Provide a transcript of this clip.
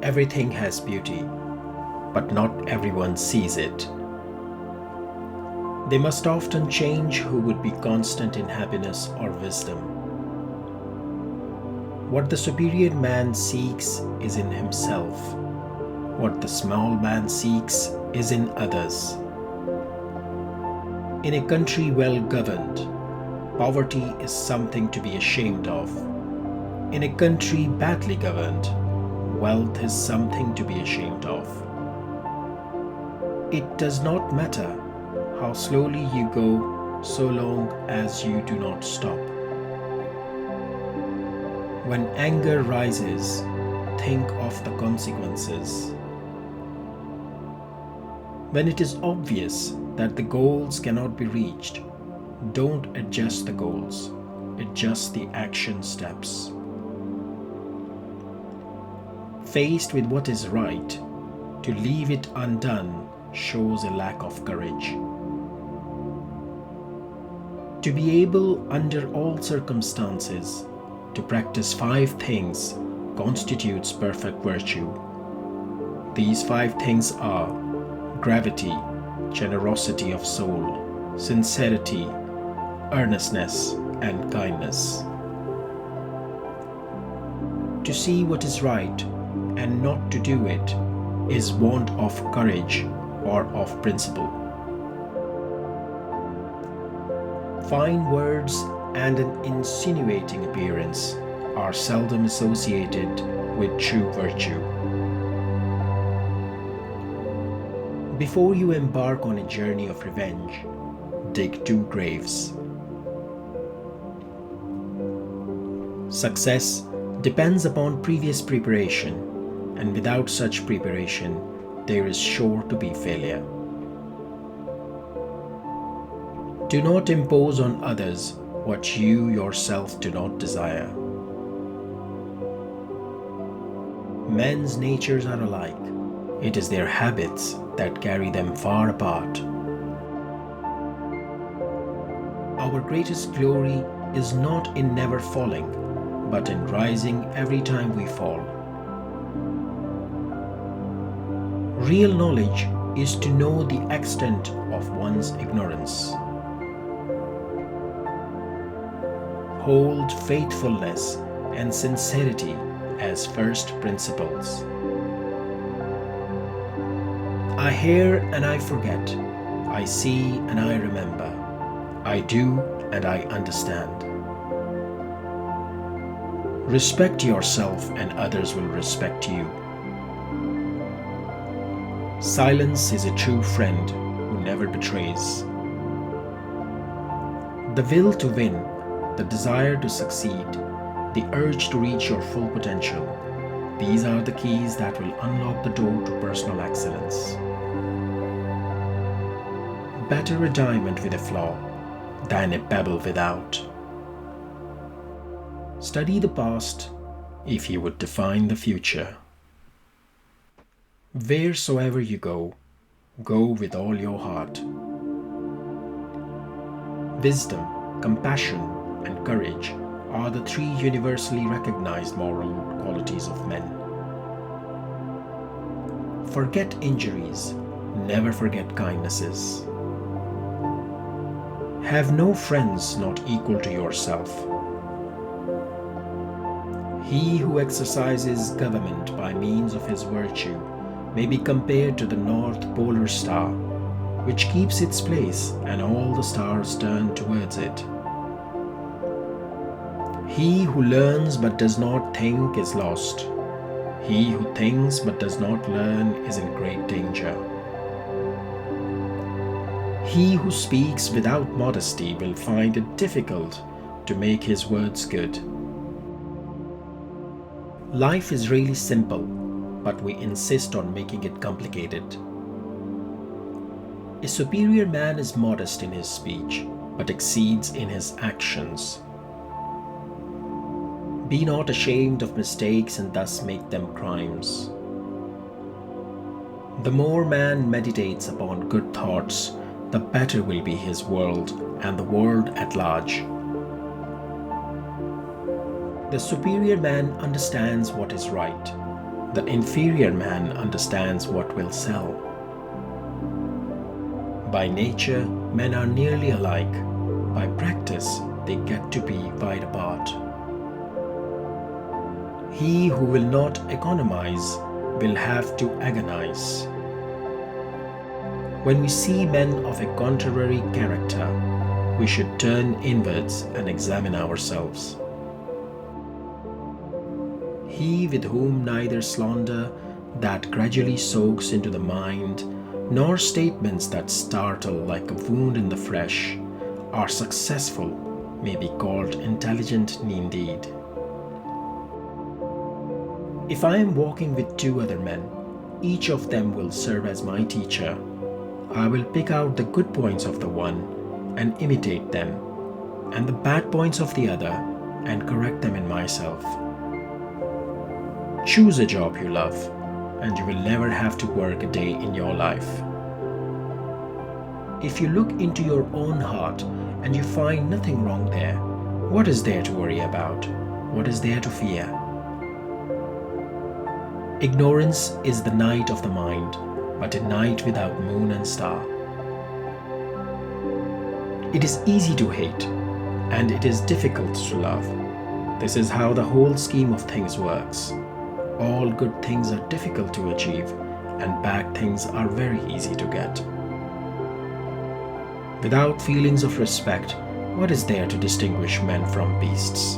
Everything has beauty, but not everyone sees it. They must often change who would be constant in happiness or wisdom. What the superior man seeks is in himself. What the small man seeks is in others. In a country well governed, poverty is something to be ashamed of. In a country badly governed, wealth is something to be ashamed of. It does not matter how slowly you go, so long as you do not stop. When anger rises, think of the consequences. When it is obvious that the goals cannot be reached, don't adjust the goals, adjust the action steps. Faced with what is right, to leave it undone shows a lack of courage. To be able, under all circumstances, to practice 5 things constitutes perfect virtue. These 5 things are gravity, generosity of soul, sincerity, earnestness, and kindness. To see what is right and not to do it is want of courage or of principle. Fine words and an insinuating appearance are seldom associated with true virtue. Before you embark on a journey of revenge, dig 2 graves. Success depends upon previous preparation, and without such preparation, there is sure to be failure. Do not impose on others what you yourself do not desire. Men's natures are alike. It is their habits that carry them far apart. Our greatest glory is not in never falling, but in rising every time we fall. Real knowledge is to know the extent of one's ignorance. Hold faithfulness and sincerity as first principles. I hear and I forget. I see and I remember. I do and I understand. Respect yourself and others will respect you. Silence is a true friend who never betrays. The will to win, the desire to succeed, the urge to reach your full potential, these are the keys that will unlock the door to personal excellence. Better a diamond with a flaw than a pebble without. Study the past if you would define the future. Wheresoever you go, go with all your heart. Wisdom, compassion, and courage are the 3 universally recognized moral qualities of men. Forget injuries, never forget kindnesses. Have no friends not equal to yourself. He who exercises government by means of his virtue may be compared to the North Polar Star, which keeps its place and all the stars turn towards it. He who learns but does not think is lost. He who thinks but does not learn is in great danger. He who speaks without modesty will find it difficult to make his words good. Life is really simple, but we insist on making it complicated. A superior man is modest in his speech, but exceeds in his actions. Be not ashamed of mistakes and thus make them crimes. The more man meditates upon good thoughts, the better will be his world and the world at large. The superior man understands what is right. The inferior man understands what will sell. By nature, men are nearly alike. By practice, they get to be wide apart. He who will not economize will have to agonize. When we see men of a contrary character, we should turn inwards and examine ourselves. He with whom neither slander that gradually soaks into the mind, nor statements that startle like a wound in the flesh, are successful, may be called intelligent indeed. If I am walking with two other men, each of them will serve as my teacher. I will pick out the good points of the one and imitate them, and the bad points of the other and correct them in myself. Choose a job you love, and you will never have to work a day in your life. If you look into your own heart and you find nothing wrong there, what is there to worry about? What is there to fear? Ignorance is the night of the mind, but a night without moon and star. It is easy to hate, and it is difficult to love. This is how the whole scheme of things works. All good things are difficult to achieve, and bad things are very easy to get. Without feelings of respect, what is there to distinguish men from beasts?